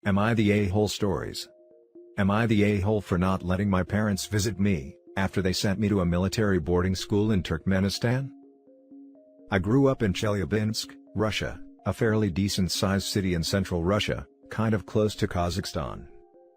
Am I the a-hole stories? Am I the a-hole for not letting my parents visit me, after they sent me to a military boarding school in Turkmenistan? I grew up in Chelyabinsk, Russia, a fairly decent-sized city in central Russia, kind of close to Kazakhstan.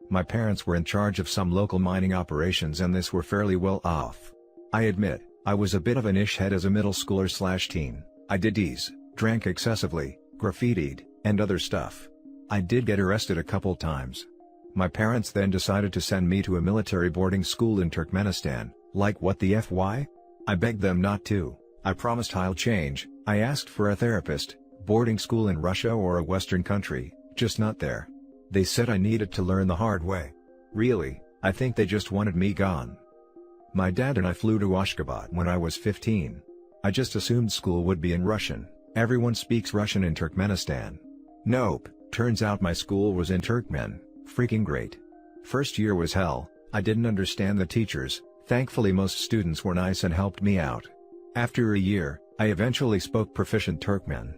My parents were in charge of some local mining operations and this were fairly well off. I admit, I was a bit of an ish-head as a middle schooler/teen. I did tease, drank excessively, graffitied, and other stuff. I did get arrested a couple times. My parents then decided to send me to a military boarding school in Turkmenistan. Like what the FY? I begged them not to. I promised I'll change. I asked for a therapist, boarding school in Russia or a Western country, just not there. They said I needed to learn the hard way. Really, I think they just wanted me gone. My dad and I flew to Ashgabat when I was 15. I just assumed school would be in Russian. Everyone speaks Russian in Turkmenistan. Nope, turns out my school was in Turkmen. Freaking great. First year was hell. I didn't understand the teachers. Thankfully most students were nice and helped me out. After a year, I eventually spoke proficient Turkmen.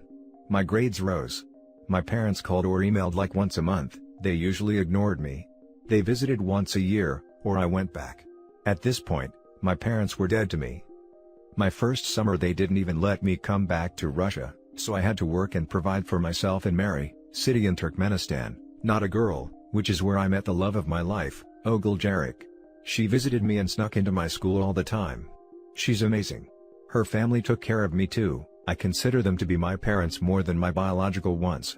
My grades rose. My parents called or emailed like once a month. They usually ignored me. They visited once a year, or I went back. At this point, my parents were dead to me. My first summer they didn't even let me come back to Russia, so I had to work and provide for myself in Mary, city in Turkmenistan, not a girl, which is where I met the love of my life, Ogul Jarek. She visited me and snuck into my school all the time. She's amazing. Her family took care of me too. I consider them to be my parents more than my biological ones.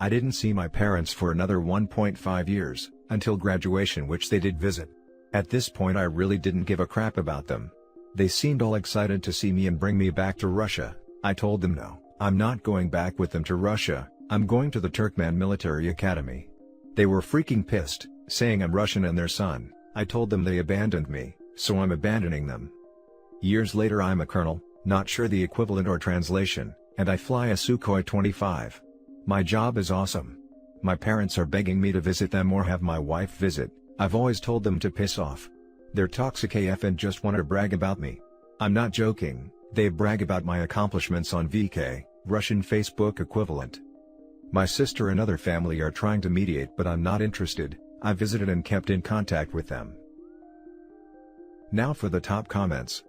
I didn't see my parents for another 1.5 years, until graduation, which they did visit. At this point I really didn't give a crap about them. They seemed all excited to see me and bring me back to Russia. I told them no, I'm not going back with them to Russia, I'm going to the Turkmen Military Academy. They were freaking pissed, saying I'm Russian and their son. I told them they abandoned me, so I'm abandoning them. Years later I'm a colonel, not sure the equivalent or translation, and I fly a Sukhoi 25. My job is awesome. My parents are begging me to visit them or have my wife visit. I've always told them to piss off. They're toxic AF and just want to brag about me. I'm not joking, they brag about my accomplishments on VK, Russian Facebook equivalent. My sister and other family are trying to mediate but I'm not interested. I visited and kept in contact with them. Now for the top comments.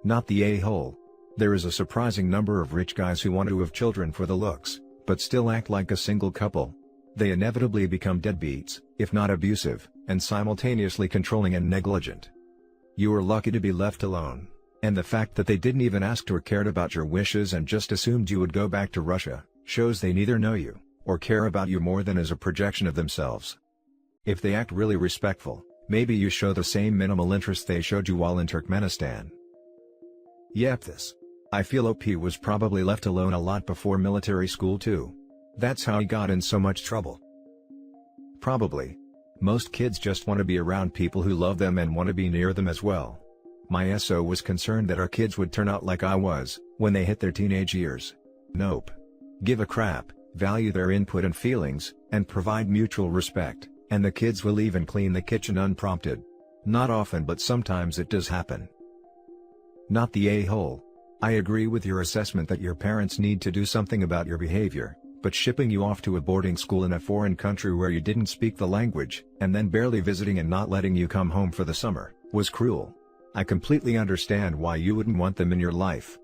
Not the a-hole. There is a surprising number of rich guys who want to have children for the looks, but still act like a single couple. They inevitably become deadbeats, if not abusive, and simultaneously controlling and negligent. You are lucky to be left alone, and the fact that they didn't even ask or cared about your wishes and just assumed you would go back to Russia, shows they neither know you, or care about you more than as a projection of themselves. If they act really respectful, maybe you show the same minimal interest they showed you while in Turkmenistan. Yep, I feel OP was probably left alone a lot before military school too. That's how he got in so much trouble. Probably. Most kids just want to be around people who love them and want to be near them as well. My SO was concerned that our kids would turn out like I was, when they hit their teenage years. Nope. Give a crap, value their input and feelings, and provide mutual respect, and the kids will even clean the kitchen unprompted. Not often but sometimes it does happen. Not the a-hole. I agree with your assessment that your parents need to do something about your behavior, but shipping you off to a boarding school in a foreign country where you didn't speak the language, and then barely visiting and not letting you come home for the summer, was cruel. I completely understand why you wouldn't want them in your life.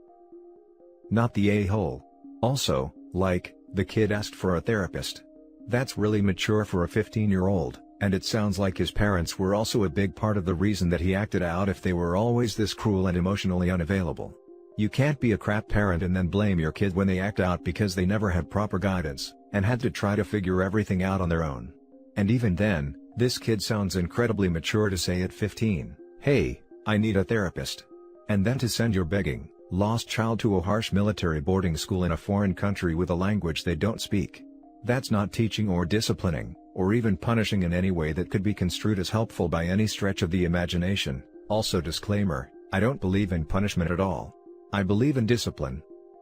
Not the a-hole. Also, like, the kid asked for a therapist. That's really mature for a 15-year-old, and it sounds like his parents were also a big part of the reason that he acted out if they were always this cruel and emotionally unavailable. You can't be a crap parent and then blame your kid when they act out because they never had proper guidance, and had to try to figure everything out on their own. And even then, this kid sounds incredibly mature to say at 15, "Hey, I need a therapist." And then to send your begging, lost child to a harsh military boarding school in a foreign country with a language they don't speak. That's not teaching or disciplining, or even punishing in any way that could be construed as helpful by any stretch of the imagination. Also disclaimer, I don't believe in punishment at all. I believe in discipline.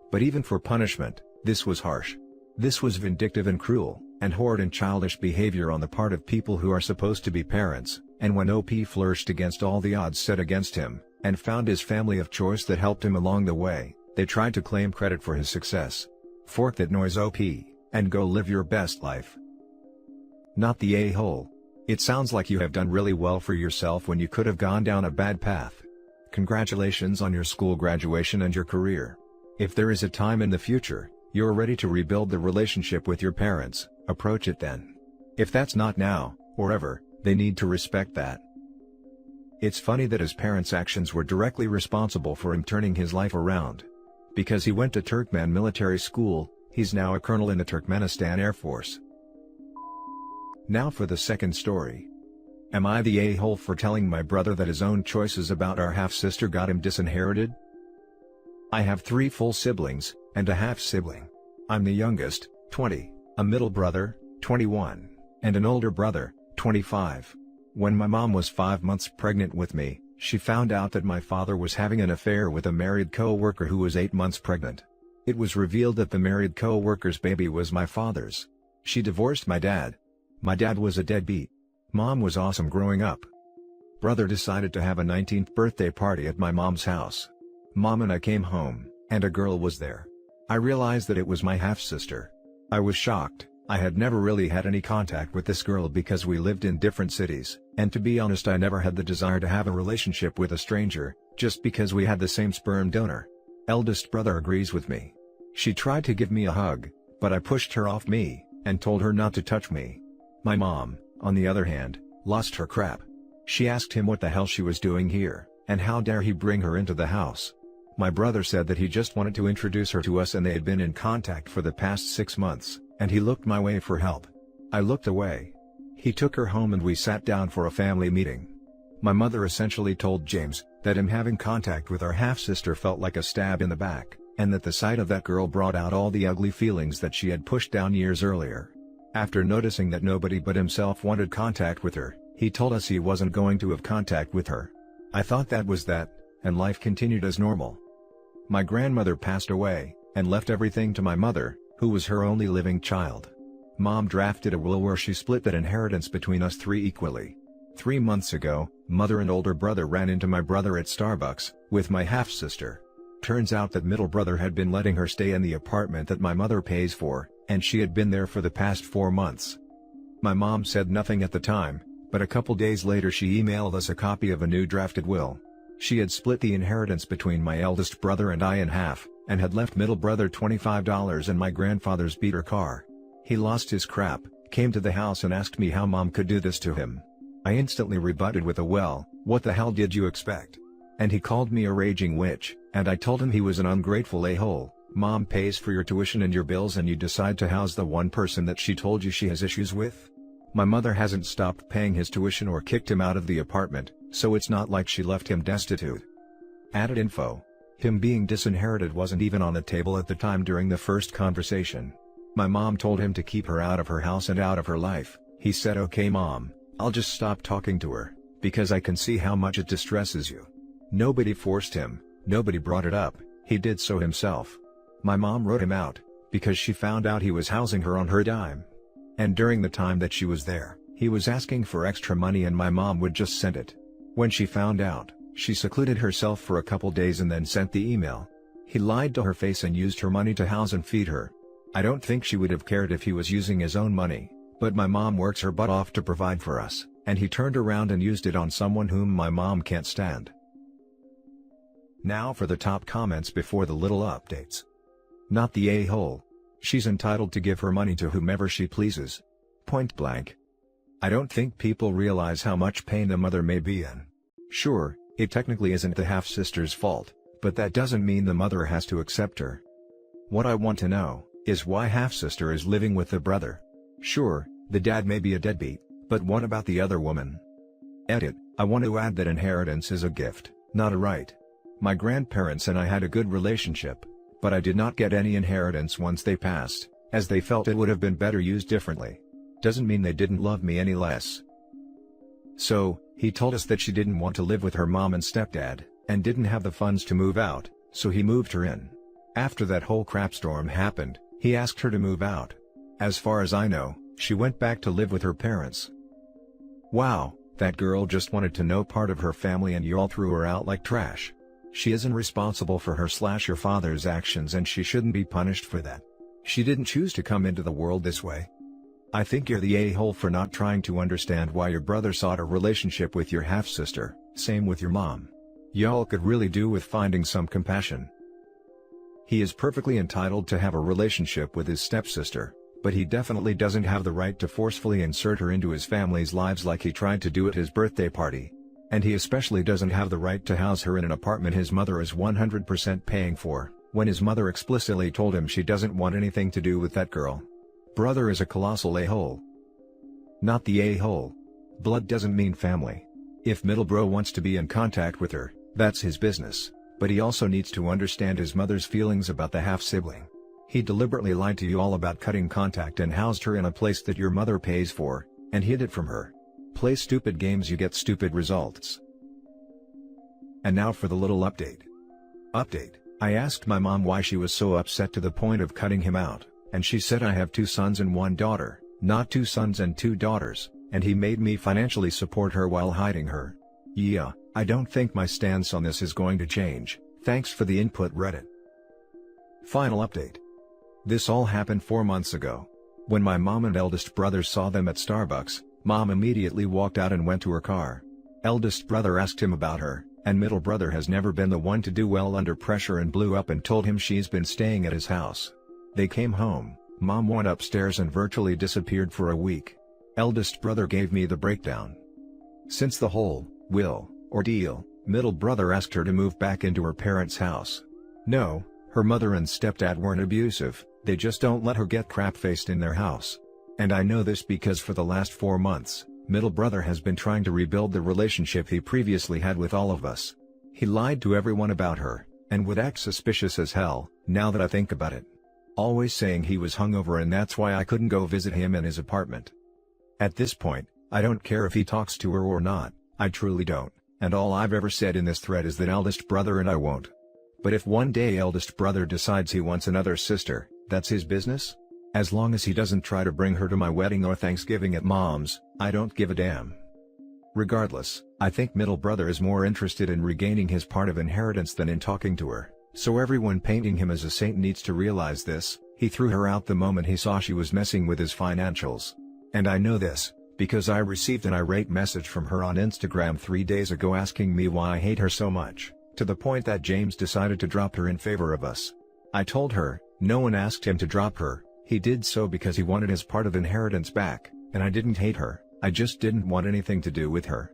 But even for punishment, this was harsh. This was vindictive and cruel, and horrid and childish behavior on the part of people who are supposed to be parents, and when OP flourished against all the odds set against him, and found his family of choice that helped him along the way, they tried to claim credit for his success. Fork that noise OP, and go live your best life. Not the a-hole. It sounds like you have done really well for yourself when you could have gone down a bad path. Congratulations on your school graduation and your career. If there is a time in the future, you're ready to rebuild the relationship with your parents, approach it then. If that's not now, or ever, they need to respect that. It's funny that his parents' actions were directly responsible for him turning his life around. Because he went to Turkmen military school, he's now a colonel in the Turkmenistan Air Force. Now for the second story. Am I the a-hole for telling my brother that his own choices about our half-sister got him disinherited? I have 3 full siblings, and a half-sibling. I'm the youngest, 20, a middle brother, 21, and an older brother, 25. When my mom was 5 months pregnant with me, she found out that my father was having an affair with a married co-worker who was 8 months pregnant. It was revealed that the married co-worker's baby was my father's. She divorced my dad. My dad was a deadbeat. Mom was awesome growing up. Brother decided to have a 19th birthday party at my mom's house. Mom and I came home, and a girl was there. I realized that it was my half-sister. I was shocked. I had never really had any contact with this girl because we lived in different cities, and to be honest I never had the desire to have a relationship with a stranger, just because we had the same sperm donor. Eldest brother agrees with me. She tried to give me a hug, but I pushed her off me, and told her not to touch me. My mom, on the other hand, lost her crap. She asked him what the hell she was doing here, and how dare he bring her into the house. My brother said that he just wanted to introduce her to us and they had been in contact for the past 6 months, and he looked my way for help. I looked away. He took her home and we sat down for a family meeting. My mother essentially told James that him having contact with our half-sister felt like a stab in the back, and that the sight of that girl brought out all the ugly feelings that she had pushed down years earlier. After noticing that nobody but himself wanted contact with her, he told us he wasn't going to have contact with her. I thought that was that, and life continued as normal. My grandmother passed away, and left everything to my mother, who was her only living child. Mom drafted a will where she split that inheritance between us 3 equally. 3 months ago, mother and older brother ran into my brother at Starbucks, with my half-sister. Turns out that middle brother had been letting her stay in the apartment that my mother pays for, and she had been there for the past 4 months. My mom said nothing at the time, but a couple days later she emailed us a copy of a new drafted will. She had split the inheritance between my eldest brother and I in half, and had left middle brother $25 and my grandfather's beater car. He lost his crap, came to the house and asked me how mom could do this to him. I instantly rebutted with a "Well, what the hell did you expect?" And he called me a raging witch, and I told him he was an ungrateful a-hole. Mom pays for your tuition and your bills and you decide to house the one person that she told you she has issues with? My mother hasn't stopped paying his tuition or kicked him out of the apartment, so it's not like she left him destitute. Added info. Him being disinherited wasn't even on the table at the time during the first conversation. My mom told him to keep her out of her house and out of her life. He said, "Okay mom, I'll just stop talking to her, because I can see how much it distresses you." Nobody forced him, nobody brought it up, he did so himself. My mom wrote him out, because she found out he was housing her on her dime. And during the time that she was there, he was asking for extra money and my mom would just send it. When she found out, she secluded herself for a couple days and then sent the email. He lied to her face and used her money to house and feed her. I don't think she would have cared if he was using his own money, but my mom works her butt off to provide for us, and he turned around and used it on someone whom my mom can't stand. Now for the top comments before the little updates. Not the a-hole. She's entitled to give her money to whomever she pleases. Point blank. I don't think people realize how much pain the mother may be in. Sure, it technically isn't the half-sister's fault, but that doesn't mean the mother has to accept her. What I want to know is why half-sister is living with the brother. Sure, the dad may be a deadbeat, but what about the other woman? Edit. I want to add that inheritance is a gift, not a right. My grandparents and I had a good relationship, but I did not get any inheritance once they passed, as they felt it would have been better used differently. Doesn't mean they didn't love me any less. So, he told us that she didn't want to live with her mom and stepdad, and didn't have the funds to move out, so he moved her in. After that whole crapstorm happened, he asked her to move out. As far as I know, she went back to live with her parents. Wow, that girl just wanted to know part of her family and you all threw her out like trash. She isn't responsible for her/your father's actions and she shouldn't be punished for that. She didn't choose to come into the world this way. I think you're the a-hole for not trying to understand why your brother sought a relationship with your half-sister, same with your mom. Y'all could really do with finding some compassion. He is perfectly entitled to have a relationship with his stepsister, but he definitely doesn't have the right to forcefully insert her into his family's lives like he tried to do at his birthday party. And he especially doesn't have the right to house her in an apartment his mother is 100% paying for, when his mother explicitly told him she doesn't want anything to do with that girl. Brother is a colossal a-hole. Not the a-hole. Blood doesn't mean family. If middle bro wants to be in contact with her, that's his business, but he also needs to understand his mother's feelings about the half-sibling. He deliberately lied to you all about cutting contact and housed her in a place that your mother pays for, and hid it from her. Play stupid games, you get stupid results. And now for the little update. I asked my mom why she was so upset to the point of cutting him out, and she said I have 2 sons and 1 daughter, not 2 sons and 2 daughters, and he made me financially support her while hiding her. Yeah, I don't think my stance on this is going to change. Thanks for the input, Reddit. Final update. This all happened 4 months ago. When my mom and eldest brother saw them at Starbucks, Mom immediately walked out and went to her car. Eldest brother asked him about her, and middle brother has never been the one to do well under pressure and blew up and told him she's been staying at his house. They came home, Mom went upstairs and virtually disappeared for a week. Eldest brother gave me the breakdown. Since the whole ordeal, middle brother asked her to move back into her parents' house. No, her mother and stepdad weren't abusive, they just don't let her get crap-faced in their house. And I know this because for the last 4 months, middle brother has been trying to rebuild the relationship he previously had with all of us. He lied to everyone about her, and would act suspicious as hell, now that I think about it. Always saying he was hungover and that's why I couldn't go visit him in his apartment. At this point, I don't care if he talks to her or not, I truly don't, and all I've ever said in this thread is that eldest brother and I won't. But if one day eldest brother decides he wants another sister, that's his business? As long as he doesn't try to bring her to my wedding or Thanksgiving at Mom's, I don't give a damn. Regardless, I think middle brother is more interested in regaining his part of inheritance than in talking to her, so everyone painting him as a saint needs to realize this. He threw her out the moment he saw she was messing with his financials. And I know this, because I received an irate message from her on Instagram 3 days ago asking me why I hate her so much, to the point that James decided to drop her in favor of us. I told her, no one asked him to drop her. He did so because he wanted his part of inheritance back, and I didn't hate her, I just didn't want anything to do with her.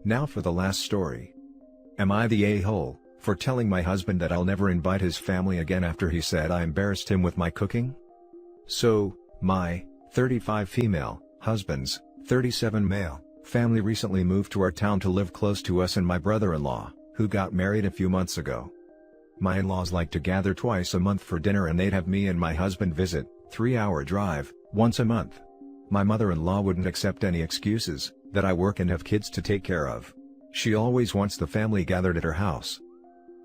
Now for the last story. Am I the a-hole for telling my husband that I'll never invite his family again after he said I embarrassed him with my cooking? So, my 35 female husband's 37 male family recently moved to our town to live close to us and my brother-in-law, who got married a few months ago. My in-laws like to gather twice a month for dinner and they'd have me and my husband visit, 3-hour drive, once a month. My mother-in-law wouldn't accept any excuses, that I work and have kids to take care of. She always wants the family gathered at her house.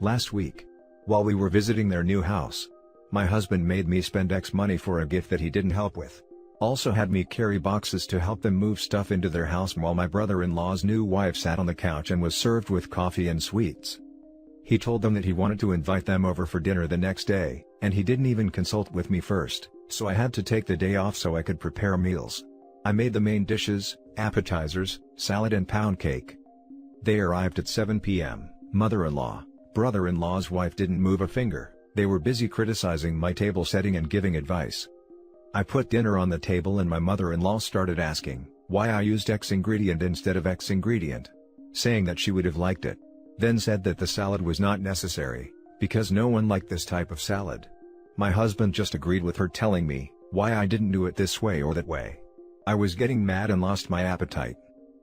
Last week, while we were visiting their new house, my husband made me spend X money for a gift that he didn't help with. Also had me carry boxes to help them move stuff into their house while my brother-in-law's new wife sat on the couch and was served with coffee and sweets. He told them that he wanted to invite them over for dinner the next day, and he didn't even consult with me first, so I had to take the day off so I could prepare meals. I made the main dishes, appetizers, salad and pound cake. They arrived at 7 p.m. Mother-in-law, brother-in-law's wife didn't move a finger, they were busy criticizing my table setting and giving advice. I put dinner on the table and my mother-in-law started asking why I used X ingredient instead of X ingredient, saying that she would have liked it. Then said that the salad was not necessary, because no one liked this type of salad. My husband just agreed with her telling me why I didn't do it this way or that way. I was getting mad and lost my appetite.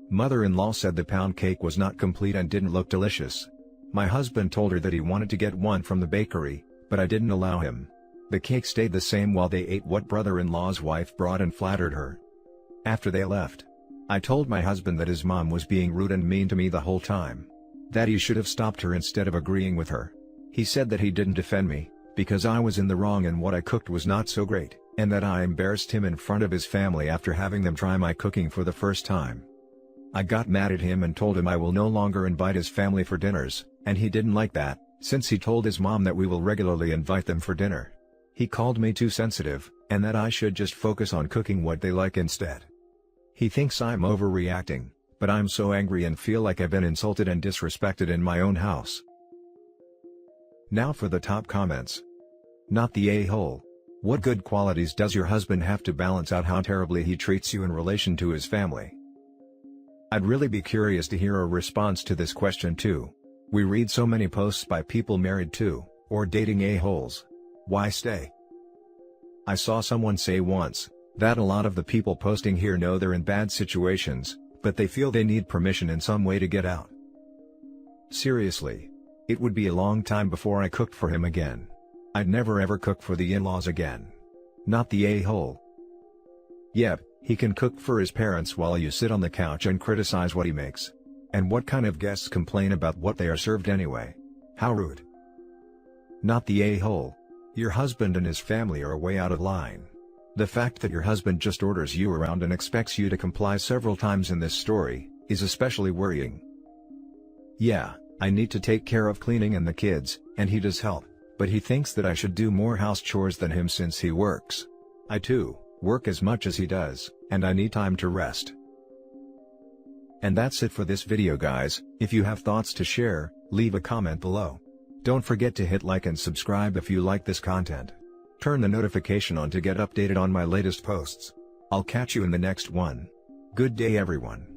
Mother-in-law said the pound cake was not complete and didn't look delicious. My husband told her that he wanted to get one from the bakery, but I didn't allow him. The cake stayed the same while they ate what brother-in-law's wife brought and flattered her. After they left, I told my husband that his mom was being rude and mean to me the whole time. That he should have stopped her instead of agreeing with her. He said that he didn't defend me, because I was in the wrong and what I cooked was not so great, and that I embarrassed him in front of his family after having them try my cooking for the first time. I got mad at him and told him I will no longer invite his family for dinners, and he didn't like that, since he told his mom that we will regularly invite them for dinner. He called me too sensitive, and that I should just focus on cooking what they like instead. He thinks I'm overreacting, but I'm so angry and feel like I've been insulted and disrespected in my own house. Now for the top comments. Not the a-hole. What good qualities does your husband have to balance out how terribly he treats you in relation to his family? I'd really be curious to hear a response to this question too. We read so many posts by people married to, or dating a-holes. Why stay? I saw someone say once, that a lot of the people posting here know they're in bad situations, but they feel they need permission in some way to get out. Seriously. It would be a long time before I cooked for him again. I'd never ever cook for the in-laws again. Not the a-hole. Yep, he can cook for his parents while you sit on the couch and criticize what he makes. And what kind of guests complain about what they are served anyway? How rude. Not the a-hole. Your husband and his family are way out of line. The fact that your husband just orders you around and expects you to comply several times in this story, is especially worrying. Yeah, I need to take care of cleaning and the kids, and he does help, but he thinks that I should do more house chores than him since he works. I too, work as much as he does, and I need time to rest. And that's it for this video guys. If you have thoughts to share, leave a comment below. Don't forget to hit like and subscribe if you like this content. Turn the notification on to get updated on my latest posts. I'll catch you in the next one. Good day everyone.